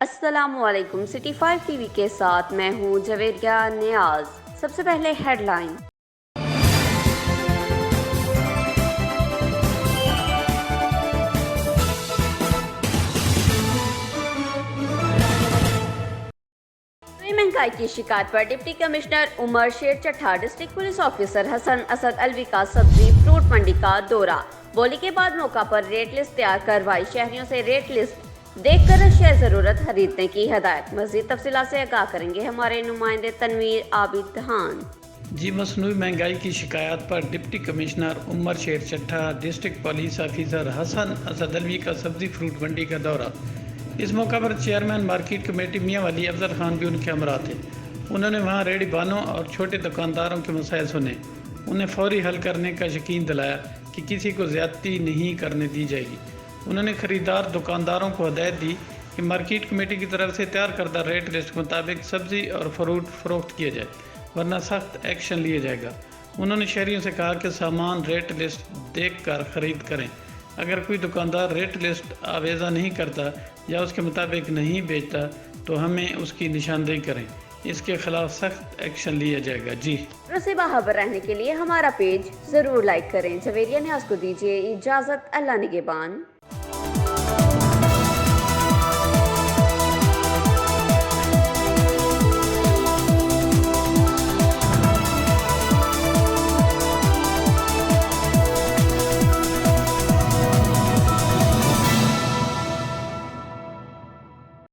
السلام علیکم، city 5 T V کے ساتھ میں ہوں جویریہ نیاز۔ سب سے پہلے ہیڈ لائن۔ مہنگائی کی شکایت پر ڈپٹی کمشنر عمر شیر چٹھا، ڈسٹرکٹ پولیس آفیسر حسن اسد الوی کا سبزی فروٹ منڈی کا دورہ۔ بولی کے بعد موقع پر ریٹ لسٹ تیار کروائی، شہریوں سے ریٹ لسٹ دیکھ کر اشیاء ضرورت خریدنے کی ہدایت۔ مزید تفصیلات سے آگاہ کریں گے ہمارے نمائندے تنویر عابد دھان۔ مصنوعی مہنگائی کی شکایات پر ڈپٹی کمشنر عمر شیر چٹھا، ڈسٹرکٹ پولیس آفیسر حسن اسد الوی کا سبزی فروٹ منڈی کا دورہ۔ اس موقع پر چیئرمین مارکیٹ کمیٹی میاں ولی افضل خان بھی ان کے ہمراہ تھے۔ انہوں نے وہاں ریڑھی بانوں اور چھوٹے دکانداروں کے مسائل سنے، انہیں فوری حل کرنے کا یقین دلایا کہ کسی کو زیادتی نہیں کرنے دی جائے گی۔ انہوں نے خریدار دکانداروں کو ہدایت دی کہ مارکیٹ کمیٹی کی طرف سے تیار کردہ ریٹ لسٹ کے مطابق سبزی اور فروٹ فروخت کیا جائے، ورنہ سخت ایکشن لیا جائے گا۔ انہوں نے شہریوں سے کہا کہ سامان ریٹ لسٹ دیکھ کر خرید کریں۔ اگر کوئی دکاندار ریٹ لسٹ آویزہ نہیں کرتا یا اس کے مطابق نہیں بیچتا تو ہمیں اس کی نشاندہی کریں، اس کے خلاف سخت ایکشن لیا جائے گا۔ سے باخبر رہنے کے لیے ہمارا پیج ضرور لائک کریں۔ جویریہ نیاز کو دیجیے اجازت، اللہ نگہبان۔